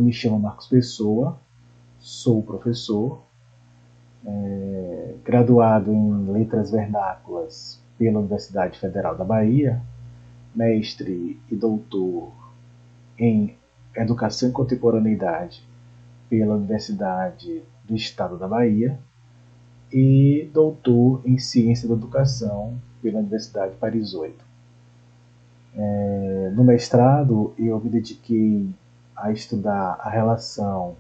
me chamo Marcos Pessoa, sou professor, graduado em Letras Vernáculas pela Universidade Federal da Bahia, mestre e doutor em Educação e Contemporaneidade pela Universidade do Estado da Bahia e doutor em Ciência da Educação pela Universidade Paris 8. No mestrado, eu me dediquei a estudar a relação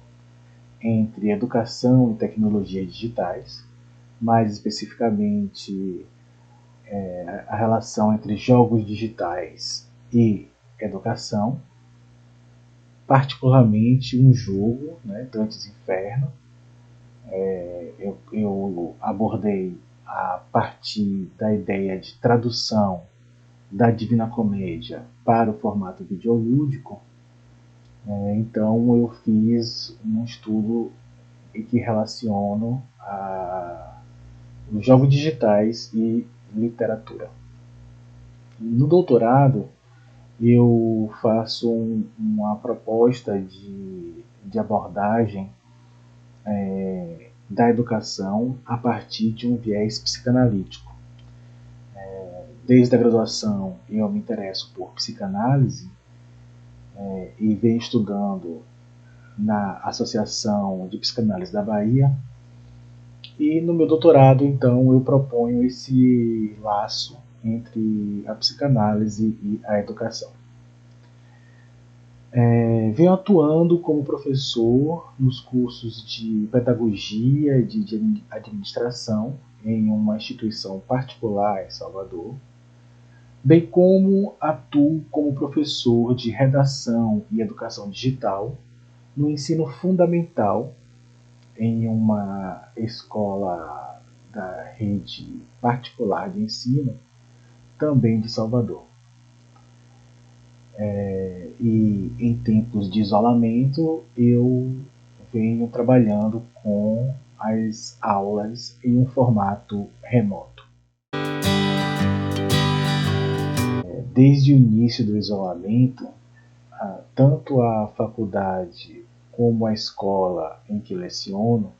entre educação e tecnologias digitais, mais especificamente a relação entre jogos digitais e educação, particularmente um jogo, né, Dantes Inferno. Eu abordei a partir da ideia de tradução da Divina Comédia para o formato videolúdico. Então eu fiz um estudo em que relaciono os jogos digitais e literatura. No doutorado, eu faço uma proposta de abordagem da educação a partir de um viés psicanalítico. Desde a graduação, eu me interesso por psicanálise e venho estudando na Associação de Psicanálise da Bahia. E no meu doutorado, então, eu proponho esse laço entre a psicanálise e a educação. Venho atuando como professor nos cursos de pedagogia e de administração em uma instituição particular em Salvador, bem como atuo como professor de redação e educação digital no ensino fundamental em uma escola da rede particular de ensino, também de Salvador. E em tempos de isolamento, eu venho trabalhando com as aulas em um formato remoto. Desde o início do isolamento, tanto a faculdade como a escola em que leciono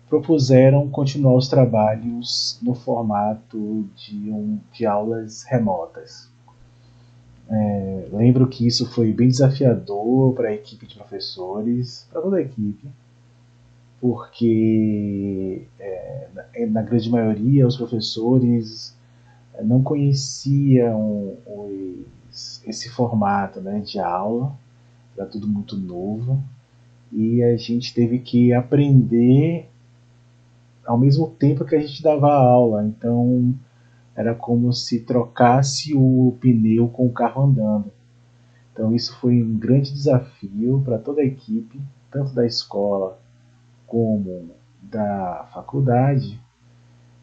propuseram continuar os trabalhos no formato de aulas remotas. Lembro que isso foi bem desafiador para a equipe de professores, para toda a equipe, porque na grande maioria os professores não conheciam esse formato, né, de aula, era tudo muito novo, e a gente teve que aprender ao mesmo tempo que a gente dava a aula. Então era como se trocasse o pneu com o carro andando. Então isso foi um grande desafio para toda a equipe, tanto da escola como da faculdade.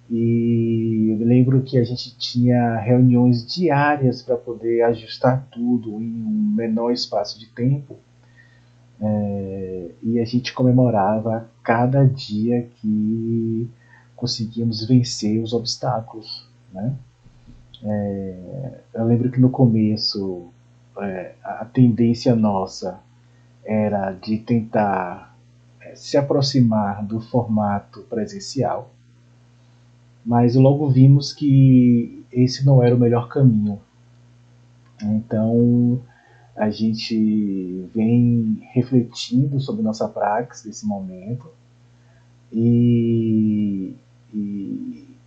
E eu me lembro que a gente tinha reuniões diárias para poder ajustar tudo em um menor espaço de tempo. E a gente comemorava cada dia que conseguíamos vencer os obstáculos, né? Eu lembro que no começo a tendência nossa era de tentar se aproximar do formato presencial, mas logo vimos que esse não era o melhor caminho. Então a gente vem refletindo sobre nossa praxis nesse momento e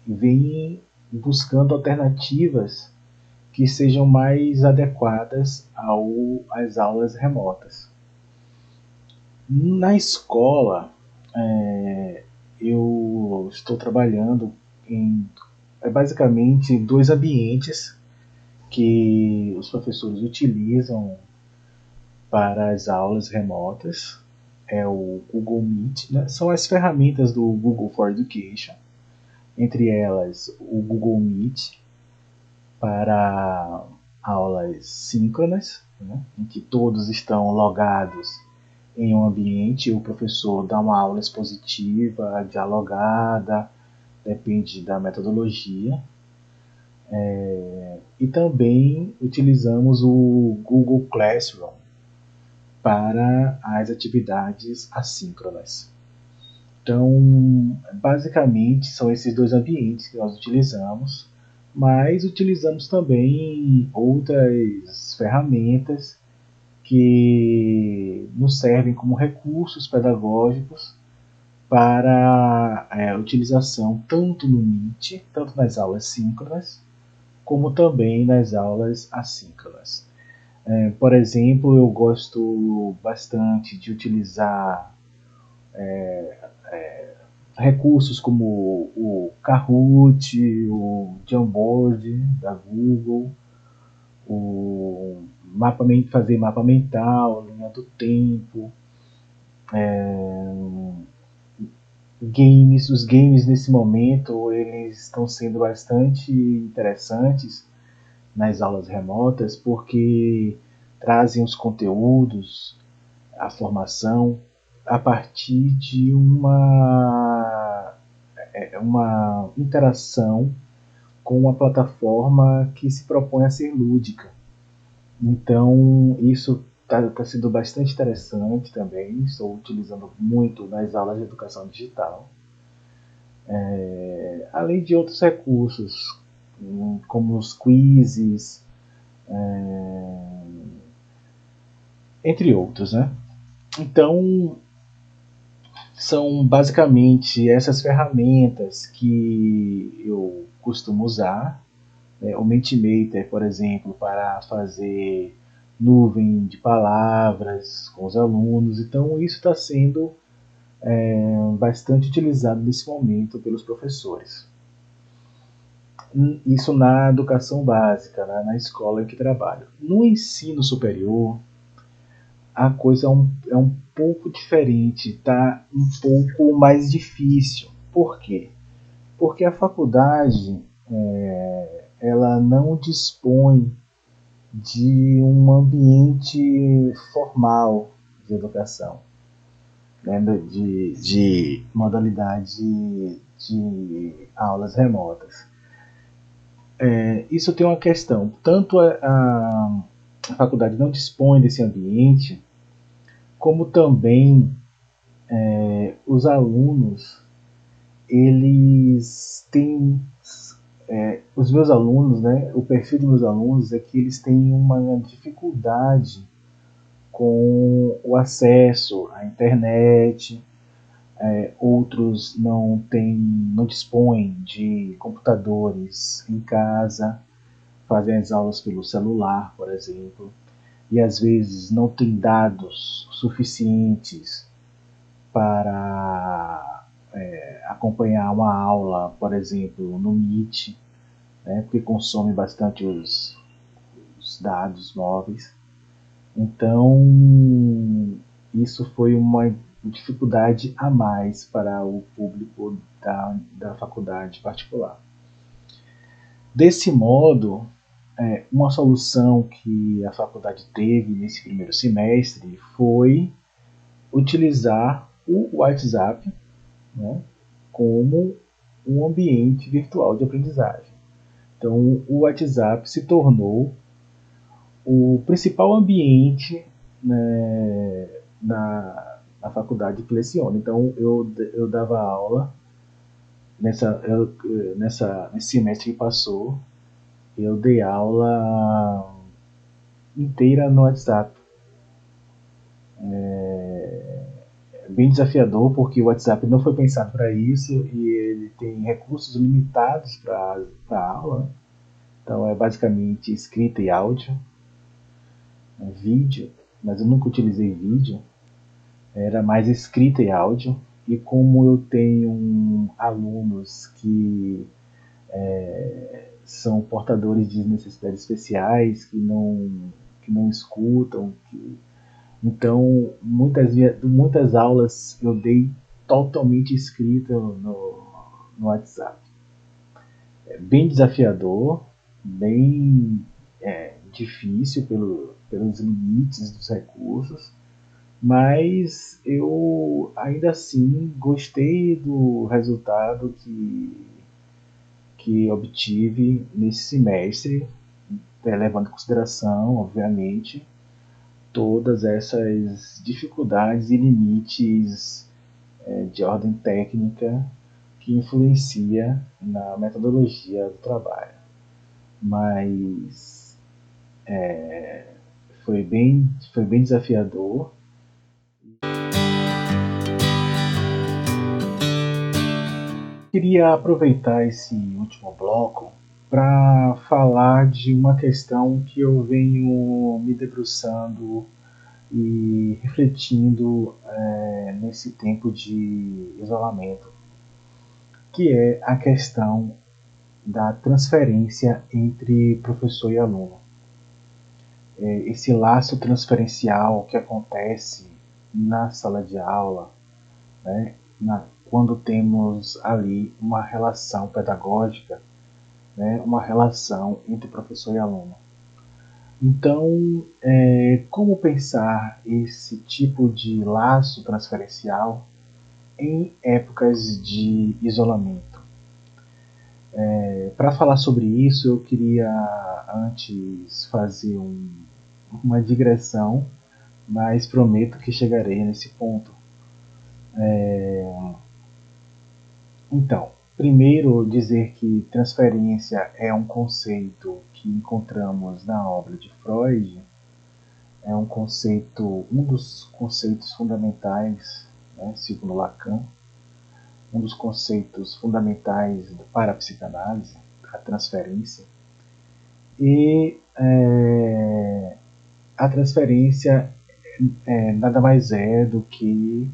vem buscando alternativas que sejam mais adequadas às aulas remotas. Na escola, eu estou trabalhando em basicamente dois ambientes que os professores utilizam para as aulas remotas. É o Google Meet, né? São as ferramentas do Google for Education, entre elas o Google Meet para aulas síncronas, né? Em que todos estão logados em um ambiente, o professor dá uma aula expositiva, dialogada, depende da metodologia. E também utilizamos o Google Classroom para as atividades assíncronas. Então, basicamente, são esses dois ambientes que nós utilizamos, mas utilizamos também outras ferramentas que nos servem como recursos pedagógicos para utilização tanto no Meet, tanto nas aulas síncronas, como também nas aulas assíncronas. Por exemplo, eu gosto bastante de utilizar recursos como o Kahoot, o Jamboard da Google, fazer mapa mental, linha do tempo, games. Os games nesse momento eles estão sendo bastante interessantes nas aulas remotas porque trazem os conteúdos, a formação a partir de uma interação com uma plataforma que se propõe a ser lúdica. Então, isso está sendo bastante interessante também. Estou utilizando muito nas aulas de educação digital. Além de outros recursos, como os quizzes, entre outros, né? Então, são basicamente essas ferramentas que eu costumo usar. O Mentimeter, por exemplo, para fazer nuvem de palavras com os alunos. Então, isso está sendo bastante utilizado nesse momento pelos professores. Isso na educação básica, né, na escola em que trabalho. No ensino superior, a coisa é um pouco diferente, está um pouco mais difícil. Por quê? Porque a faculdade ela não dispõe de um ambiente formal de educação, né, de modalidade de aulas remotas. Isso tem uma questão, tanto a faculdade não dispõe desse ambiente, como também os alunos, eles têm os meus alunos, né, o perfil dos meus alunos é que eles têm uma dificuldade com o acesso à internet, outros não dispõem de computadores em casa, fazem as aulas pelo celular, por exemplo, e às vezes não tem dados suficientes para acompanhar uma aula, por exemplo, no Meet, né, porque consome bastante os dados móveis. Então, isso foi uma dificuldade a mais para o público da faculdade particular. Desse modo, uma solução que a faculdade teve nesse primeiro semestre foi utilizar o WhatsApp, né, como um ambiente virtual de aprendizagem. Então, o WhatsApp se tornou o principal ambiente, né, na faculdade que leciono. Então, eu dava aula nesse semestre que passou, eu dei aula inteira no WhatsApp. É bem desafiador porque o WhatsApp não foi pensado para isso e ele tem recursos limitados para a aula, né? Então é basicamente escrita e áudio, vídeo, mas eu nunca utilizei vídeo, era mais escrita e áudio. E como eu tenho alunos que são portadores de necessidades especiais, que não escutam, então muitas aulas eu dei totalmente escrita no WhatsApp. É bem desafiador, bem difícil pelos limites dos recursos, mas eu ainda assim gostei do resultado que obtive nesse semestre, levando em consideração, obviamente, todas essas dificuldades e limites de ordem técnica que influencia na metodologia do trabalho. Mas foi bem desafiador. Queria aproveitar esse último bloco para falar de uma questão que eu venho me debruçando e refletindo nesse tempo de isolamento, que é a questão da transferência entre professor e aluno. Esse laço transferencial que acontece na sala de aula, né, quando temos ali uma relação pedagógica, né, uma relação entre professor e aluno. Então, como pensar esse tipo de laço transferencial em épocas de isolamento? Para falar sobre isso, eu queria antes fazer uma digressão, mas prometo que chegarei nesse ponto. Então, primeiro dizer que transferência é um conceito que encontramos na obra de Freud, é um dos conceitos fundamentais, né, segundo Lacan, um dos conceitos fundamentais para a psicanálise, a transferência. E a transferência nada mais é do que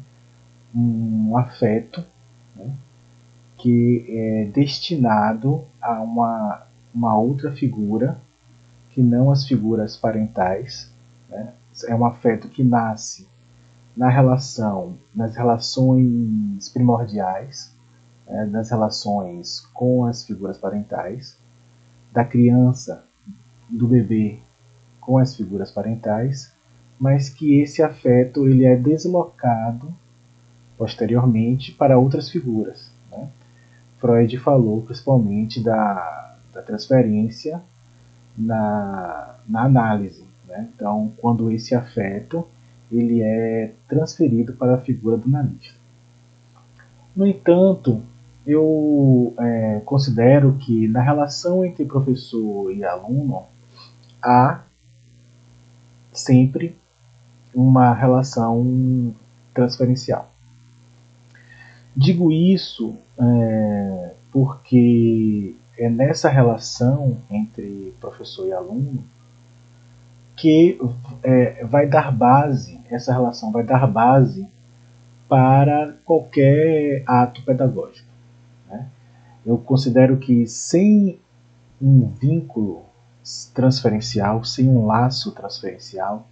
um afeto, né, que é destinado a uma outra figura que não as figuras parentais. Né? É um afeto que nasce nas relações primordiais, né? Nas relações com as figuras parentais, da criança, do bebê com as figuras parentais, mas que esse afeto ele é deslocado posteriormente para outras figuras. Né? Freud falou principalmente da transferência na análise. Né? Então, quando esse afeto ele é transferido para a figura do analista. No entanto, eu considero que na relação entre professor e aluno há sempre uma relação transferencial. Digo isso porque é nessa relação entre professor e aluno que vai dar base, essa relação vai dar base para qualquer ato pedagógico. Né? Eu considero que sem um vínculo transferencial, sem um laço transferencial,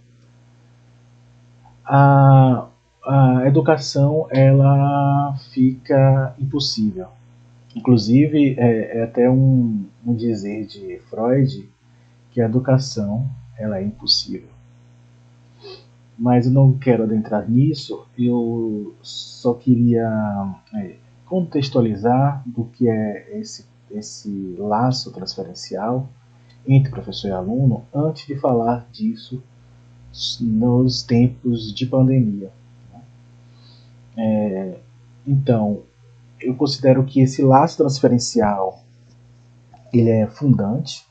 a educação ela fica impossível. Inclusive, é até um dizer de Freud que a educação ela é impossível. Mas eu não quero adentrar nisso, eu só queria contextualizar do que é esse laço transferencial entre professor e aluno antes de falar disso nos tempos de pandemia. Então, eu considero que esse laço transferencial ele é fundante,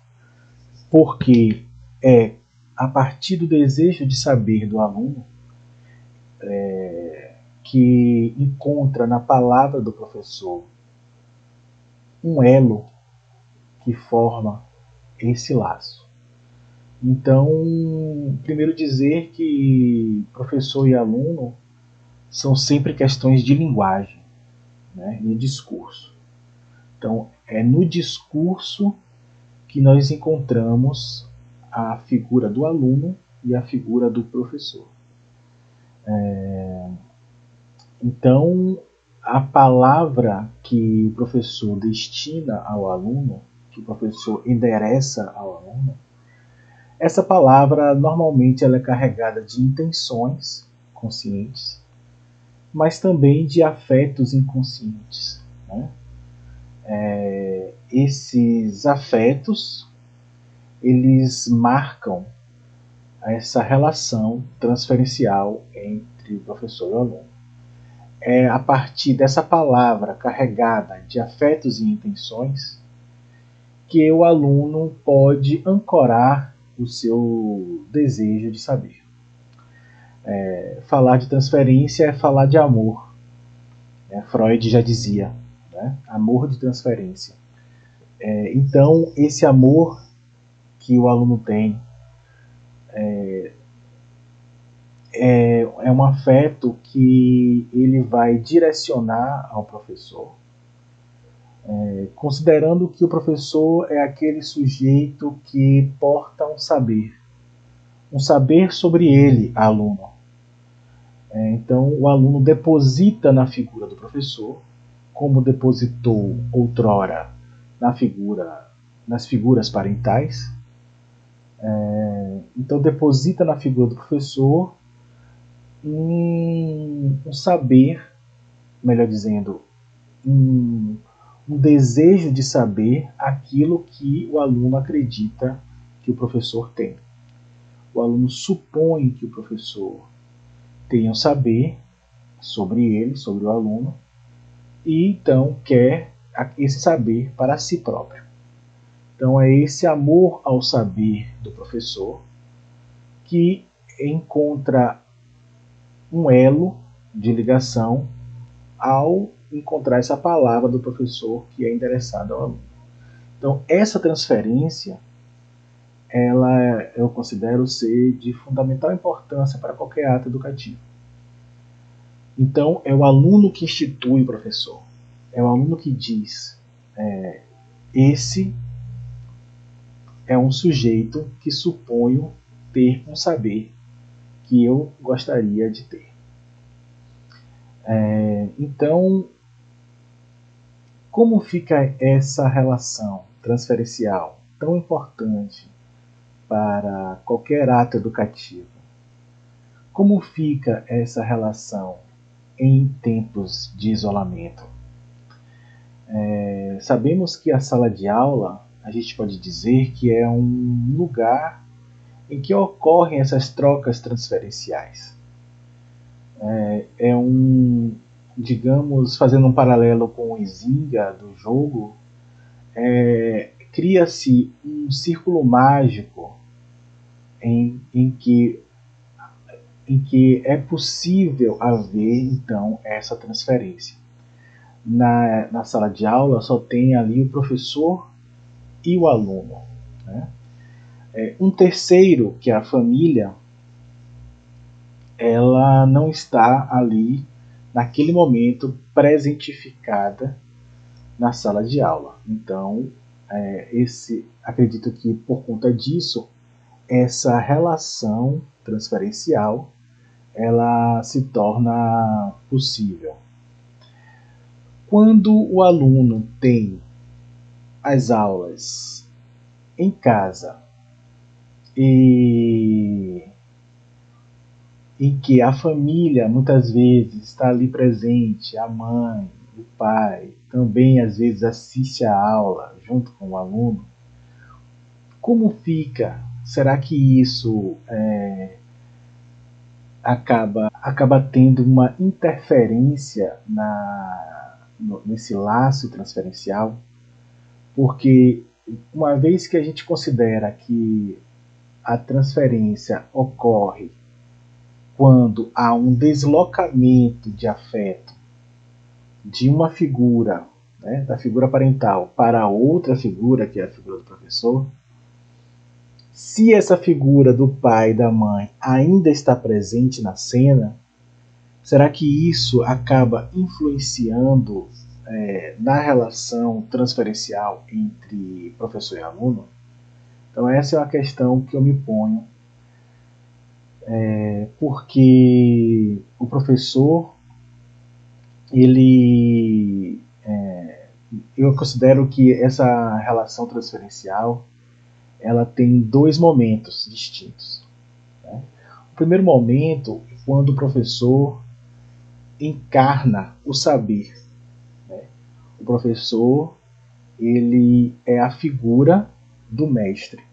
porque é a partir do desejo de saber do aluno que encontra na palavra do professor um elo que forma esse laço. Então, primeiro dizer que professor e aluno são sempre questões de linguagem, né, e discurso. Então, é no discurso que nós encontramos a figura do aluno e a figura do professor. Então, a palavra que o professor destina ao aluno, que o professor endereça ao aluno, essa palavra normalmente ela é carregada de intenções conscientes, mas também de afetos inconscientes. Né? Esses afetos eles marcam essa relação transferencial entre o professor e o aluno. É a partir dessa palavra carregada de afetos e intenções que o aluno pode ancorar o seu desejo de saber. Falar de transferência é falar de amor. Freud já dizia, né? Amor de transferência. Então, esse amor que o aluno tem é um afeto que ele vai direcionar ao professor, considerando que o professor é aquele sujeito que porta um saber sobre ele, aluno. Então, o aluno deposita na figura do professor, como depositou outrora nas figuras parentais. Então, deposita na figura do professor um saber, melhor dizendo, um desejo de saber aquilo que o aluno acredita que o professor tem. O aluno supõe que o professor tem um saber sobre ele, sobre o aluno, e então quer esse saber para si próprio. Então é esse amor ao saber do professor que encontra um elo de ligação ao encontrar essa palavra do professor que é endereçada ao aluno. Então essa transferência, eu considero ser de fundamental importância para qualquer ato educativo. Então, é o aluno que institui o professor. É o aluno que diz: esse é um sujeito que suponho ter um saber que eu gostaria de ter. Então, como fica essa relação transferencial tão importante para qualquer ato educativo? Como fica essa relação em tempos de isolamento? Sabemos que a sala de aula, a gente pode dizer que é um lugar em que ocorrem essas trocas transferenciais. Digamos, fazendo um paralelo com o Izinga do jogo, cria-se um círculo mágico em que é possível haver, então, essa transferência. Na sala de aula só tem ali o professor e o aluno. Né? Um terceiro, que é a família, ela não está ali naquele momento presentificada na sala de aula. Então, acredito que por conta disso, essa relação transferencial ela se torna possível. Quando o aluno tem as aulas em casa e em que a família muitas vezes está ali presente, a mãe, o pai, também às vezes assiste a aula junto com o aluno, como fica? Será que isso acaba tendo uma interferência nesse laço transferencial? Porque uma vez que a gente considera que a transferência ocorre quando há um deslocamento de afeto de uma figura, né, da figura parental, para outra figura, que é a figura do professor, se essa figura do pai e da mãe ainda está presente na cena, será que isso acaba influenciando na relação transferencial entre professor e aluno? Então essa é uma questão que eu me ponho, porque o professor, eu considero que essa relação transferencial ela tem dois momentos distintos. Né? O primeiro momento é quando o professor encarna o saber. Né? O professor ele é a figura do mestre.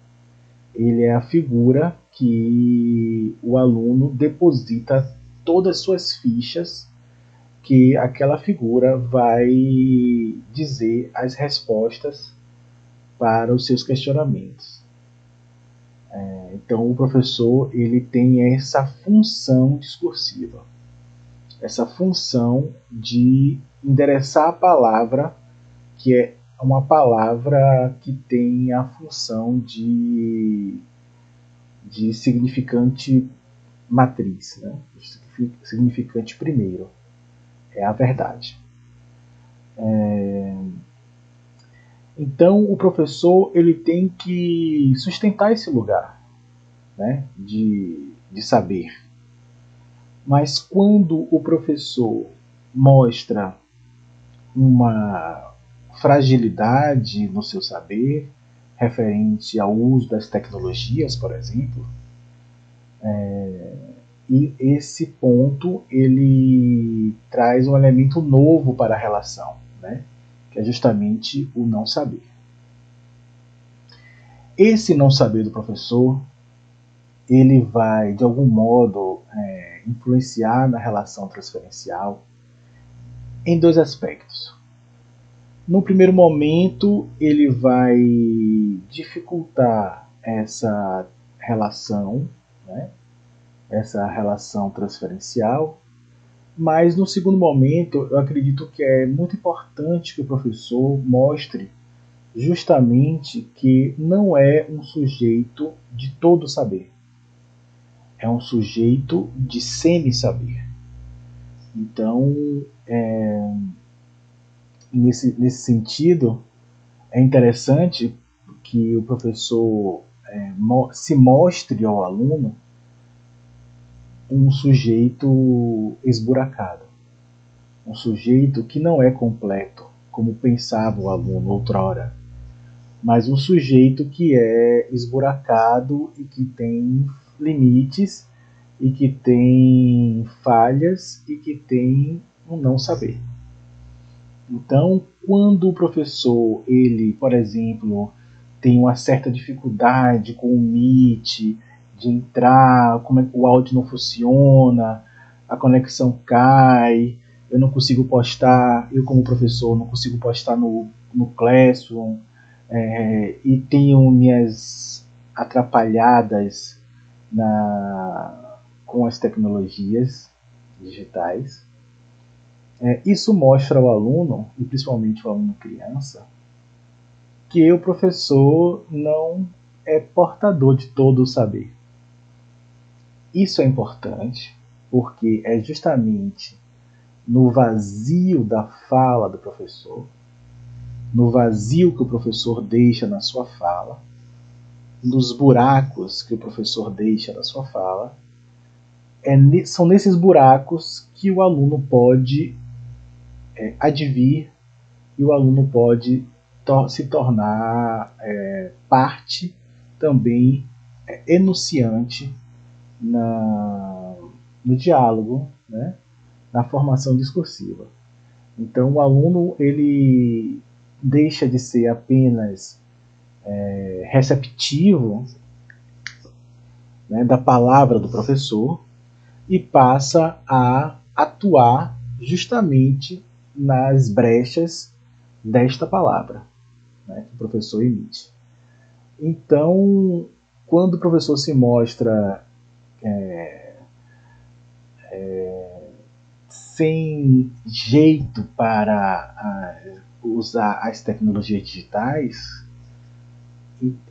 ele é a figura que o aluno deposita todas as suas fichas, que aquela figura vai dizer as respostas para os seus questionamentos. Então o professor ele tem essa função discursiva, essa função de endereçar a palavra, que é uma palavra que tem a função de significante matriz, né? Significante primeiro, é a verdade. Então o professor ele tem que sustentar esse lugar, né, de saber. Mas quando o professor mostra uma fragilidade no seu saber, referente ao uso das tecnologias, por exemplo, e esse ponto ele traz um elemento novo para a relação, né? Que é justamente o não saber. Esse não saber do professor, ele vai de algum modo influenciar na relação transferencial em dois aspectos. No primeiro momento, ele vai dificultar essa relação, né? Essa relação transferencial, mas no segundo momento, eu acredito que é muito importante que o professor mostre justamente que não é um sujeito de todo saber, é um sujeito de semi-saber. Então, nesse sentido, é interessante que o professor se mostre ao aluno um sujeito esburacado, um sujeito que não é completo, como pensava o aluno outrora, mas um sujeito que é esburacado e que tem limites e que tem falhas e que tem um não saber. Então, quando o professor, ele, por exemplo, tem uma certa dificuldade com o Meet, de entrar, como é que o áudio não funciona, a conexão cai, eu não consigo postar, eu como professor não consigo postar no Classroom, e tenho minhas atrapalhadas com as tecnologias digitais. Isso mostra ao aluno, e principalmente ao aluno criança, que o professor não é portador de todo o saber. Isso é importante porque é justamente no vazio da fala do professor, no vazio que o professor deixa na sua fala, nos buracos que o professor deixa na sua fala, são nesses buracos que o aluno pode advir e o aluno pode se tornar parte também enunciante no diálogo, né, na formação discursiva. Então o aluno ele deixa de ser apenas receptivo, né, da palavra do professor e passa a atuar justamente nas brechas desta palavra, né, que o professor emite. Então, quando o professor se mostra sem jeito para usar as tecnologias digitais,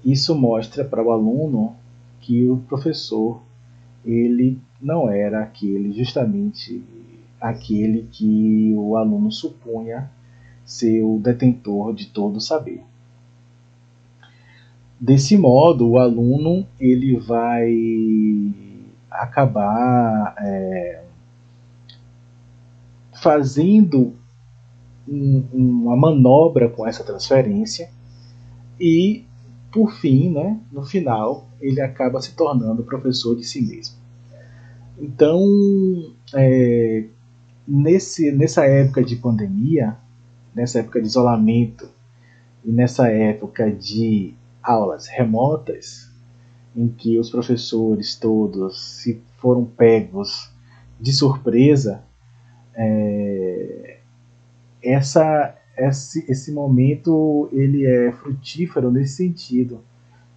isso mostra para o aluno que o professor ele não era justamente aquele que o aluno supunha ser o detentor de todo o saber. Desse modo, o aluno ele vai acabar fazendo uma manobra com essa transferência e, por fim, né, no final, ele acaba se tornando professor de si mesmo. Então, nessa época de pandemia, nessa época de isolamento e nessa época de aulas remotas, em que os professores todos se foram pegos de surpresa, esse momento ele é frutífero nesse sentido,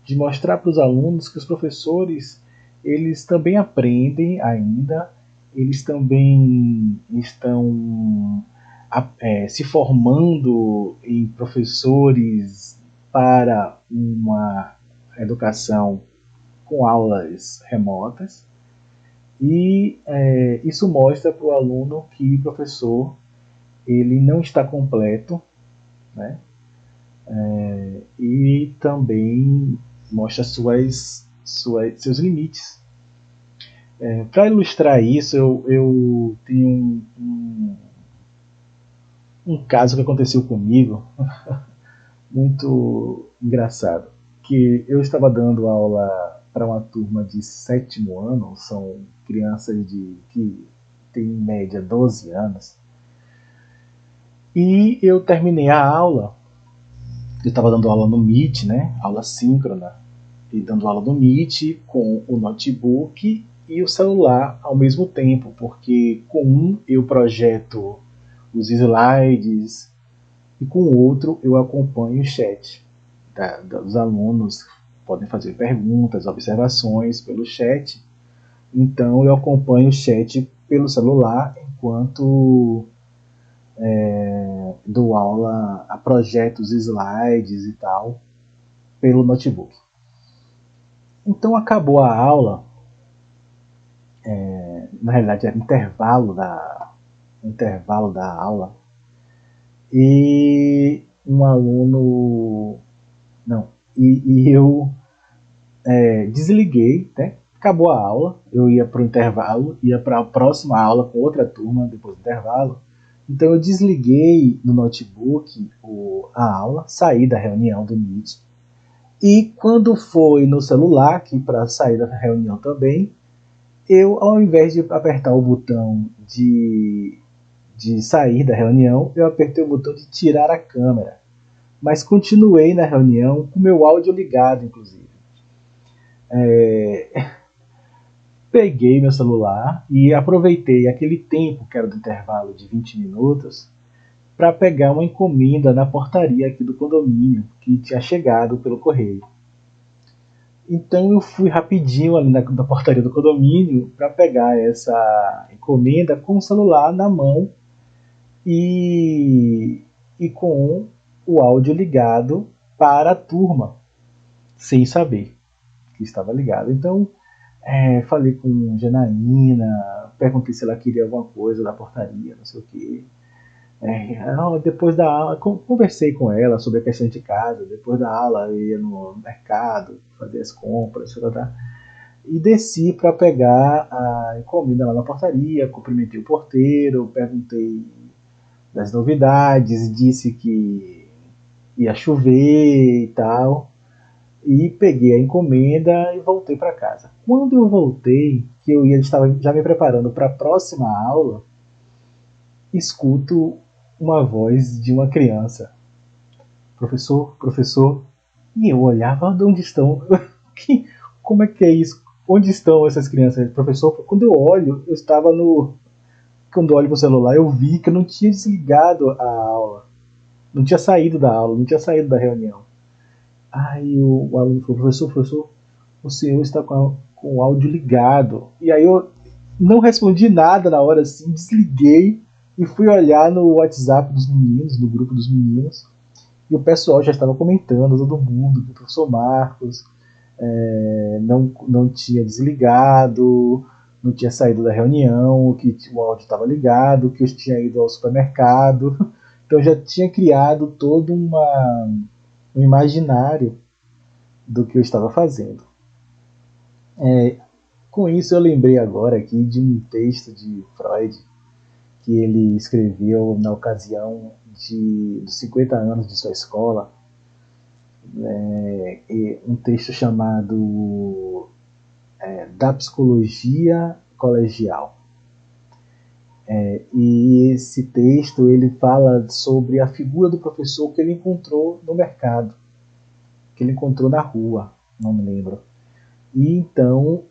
de mostrar para os alunos que os professores eles também aprendem ainda, eles também estão se formando em professores para uma educação com aulas remotas, e isso mostra para o aluno que o professor ele não está completo, né? E também mostra seus limites. Para ilustrar isso, eu tenho um caso que aconteceu comigo, muito engraçado, que eu estava dando aula para uma turma de 7º ano, são crianças que têm em média 12 anos, e eu terminei a aula, eu estava dando aula no Meet, né, aula síncrona, e dando aula no Meet com o notebook e o celular ao mesmo tempo, porque com um eu projeto os slides e com o outro eu acompanho o chat. Os alunos podem fazer perguntas, observações pelo chat, então eu acompanho o chat pelo celular enquanto dou aula, projeto os slides e tal pelo notebook. Então acabou a aula, na realidade era intervalo da aula, e um aluno, não, e eu desliguei, né? Acabou a aula, eu ia para o intervalo, ia para a próxima aula com outra turma depois do intervalo, então eu desliguei no notebook a aula, saí da reunião do Meet, e quando foi no celular, que para sair da reunião também, eu, ao invés de apertar o botão de sair da reunião, eu apertei o botão de tirar a câmera. Mas continuei na reunião com meu áudio ligado, inclusive. Peguei meu celular e aproveitei aquele tempo, que era do intervalo de 20 minutos, para pegar uma encomenda na portaria aqui do condomínio, que tinha chegado pelo correio. Então eu fui rapidinho ali na portaria do condomínio para pegar essa encomenda com o celular na mão e, e com o áudio ligado para a turma, sem saber que estava ligado. Então falei com Janaína, perguntei se ela queria alguma coisa da portaria, não sei o que. Depois da aula, conversei com ela sobre a questão de casa. Depois da aula, eu ia no mercado fazer as compras, e desci para pegar a encomenda lá na portaria. Cumprimentei o porteiro, perguntei das novidades, disse que ia chover e tal. E peguei a encomenda e voltei para casa. Quando eu voltei, que estava já me preparando para a próxima aula, escuto uma voz de uma criança: professor, professor. E eu olhava, de onde estão? Como é que é isso? Onde estão essas crianças? Professor, quando eu olho, eu estava no. Quando eu olho para o celular, eu vi que eu não tinha desligado a aula. Não tinha saído da aula, não tinha saído da reunião. Aí o aluno falou: professor, professor, o senhor está com o áudio ligado. E aí eu não respondi nada na hora, assim, desliguei e fui olhar no WhatsApp dos meninos, no grupo dos meninos, e o pessoal já estava comentando, todo mundo, que o professor Marcos não tinha desligado, não tinha saído da reunião, que o áudio estava ligado, que eu tinha ido ao supermercado. Então já tinha criado todo um imaginário do que eu estava fazendo. Com isso eu lembrei agora aqui de um texto de Freud que ele escreveu na ocasião dos 50 anos de sua escola, um texto chamado Da Psicologia Colegial. E esse texto ele fala sobre a figura do professor que ele encontrou no mercado, que ele encontrou na rua, não me lembro. E então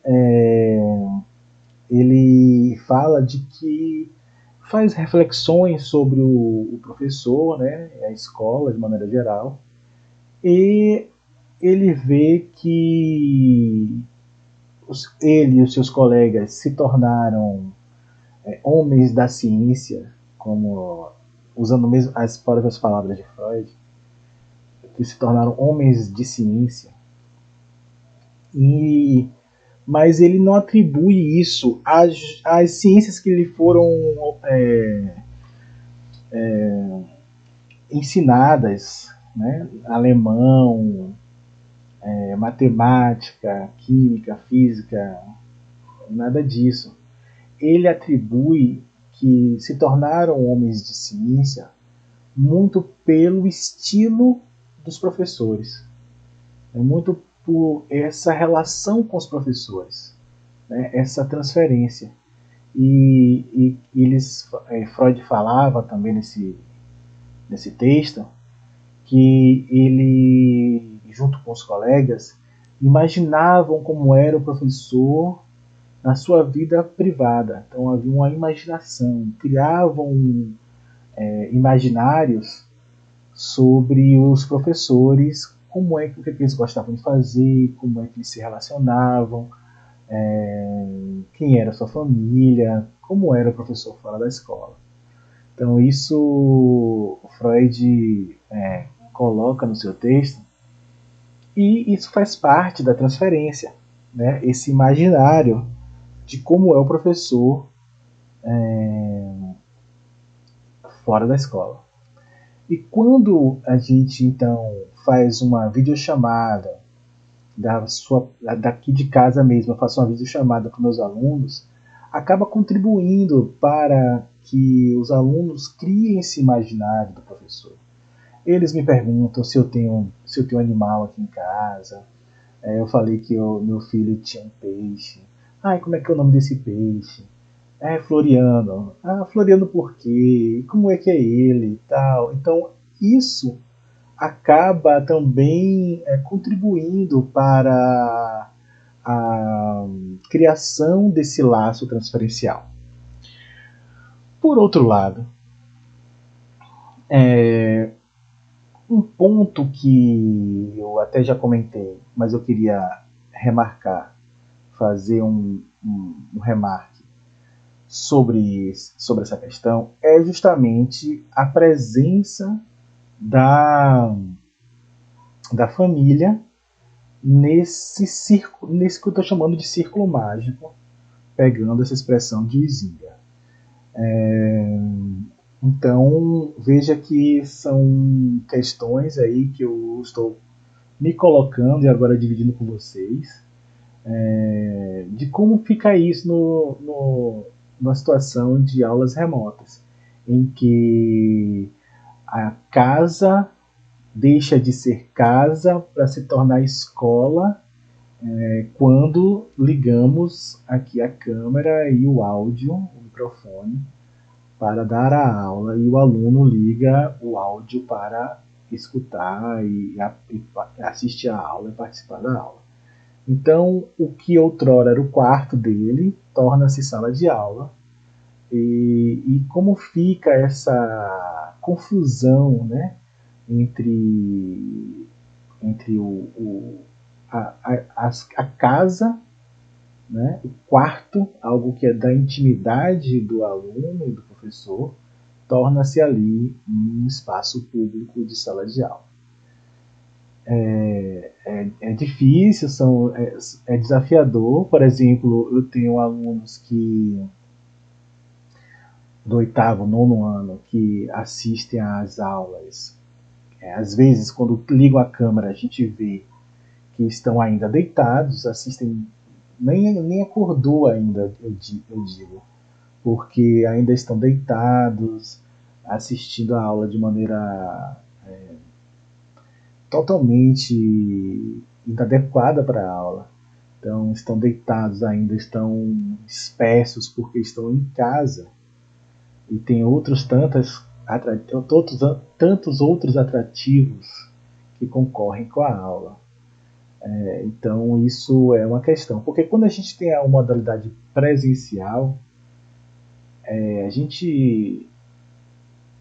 ele fala de que faz reflexões sobre o professor, né, a escola de maneira geral, e ele vê que ele e os seus colegas se tornaram homens da ciência, como usando mesmo as próprias palavras de Freud, que se tornaram homens de ciência, e mas ele não atribui isso às ciências que lhe foram ensinadas, né? Alemão, matemática, química, física, nada disso. Ele atribui que se tornaram homens de ciência muito pelo estilo dos professores, muito por essa relação com os professores, né? Essa transferência. Freud falava também nesse texto que ele, junto com os colegas, imaginavam como era o professor na sua vida privada. Então havia uma imaginação, criavam imaginários sobre os professores, como é que o que eles gostavam de fazer, como é que eles se relacionavam, quem era a sua família, como era o professor fora da escola. Então isso o Freud coloca no seu texto, e isso faz parte da transferência, né? Esse imaginário de como é o professor fora da escola. E quando a gente então faz uma videochamada daqui de casa mesmo, eu faço uma videochamada com meus alunos, acaba contribuindo para que os alunos criem esse imaginário do professor. Eles me perguntam se eu tenho animal aqui em casa. Eu falei que meu filho tinha um peixe. Como é que é o nome desse peixe? Floriano. Floriano por quê? Como é que é ele e tal? Então, isso acaba também contribuindo para a criação desse laço transferencial. Por outro lado, um ponto que eu até já comentei, mas eu queria remarcar, fazer um remarque sobre essa questão, é justamente a presença da família nesse que eu estou chamando de círculo mágico, pegando essa expressão de Huizinga. Então, veja que são questões aí que eu estou me colocando e agora dividindo com vocês, de como fica isso numa situação de aulas remotas, em que a casa deixa de ser casa para se tornar escola quando ligamos aqui a câmera e o áudio, o microfone, para dar a aula, e o aluno liga o áudio para escutar e assistir a aula e participar da aula. Então, o que outrora era o quarto dele torna-se sala de aula. E como fica essa confusão, né, entre a casa, né, o quarto, algo que é da intimidade do aluno e do professor, torna-se ali um espaço público de sala de aula. É difícil, é desafiador. Por exemplo, eu tenho alunos que do oitavo, nono ano, que assistem às aulas. Às vezes, quando ligam a câmera, a gente vê que estão ainda deitados, assistem, nem acordou ainda, eu digo, porque ainda estão deitados, assistindo a aula de maneira totalmente inadequada para a aula. Então, estão deitados ainda, estão espessos porque estão em casa. E tem tantos outros atrativos que concorrem com a aula. Então isso é uma questão, porque quando a gente tem a modalidade presencial, a gente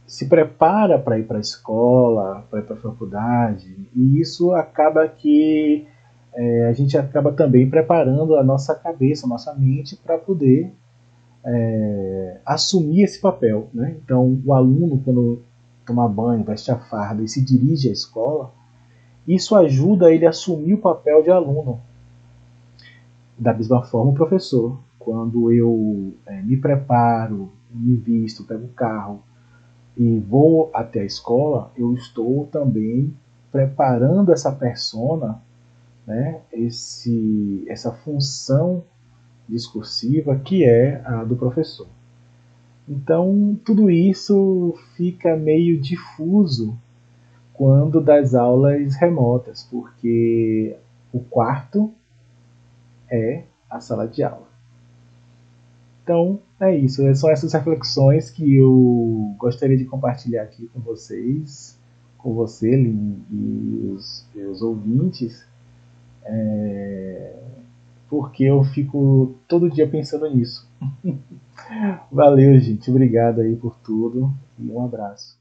se prepara para ir para a escola, para ir para a faculdade, e isso acaba que a gente acaba também preparando a nossa cabeça, a nossa mente para poder assumir esse papel. Né? Então, o aluno, quando toma banho, veste a farda e se dirige à escola, isso ajuda ele a assumir o papel de aluno. Da mesma forma, o professor, quando eu me preparo, me visto, pego o carro e vou até a escola, eu estou também preparando essa persona, né, essa função discursiva que é a do professor. Então, tudo isso fica meio difuso quando das aulas remotas, porque o quarto é a sala de aula. Então, é isso. São essas reflexões que eu gostaria de compartilhar aqui com vocês, com você e os ouvintes, porque eu fico todo dia pensando nisso. Valeu, gente. Obrigado aí por tudo e um abraço.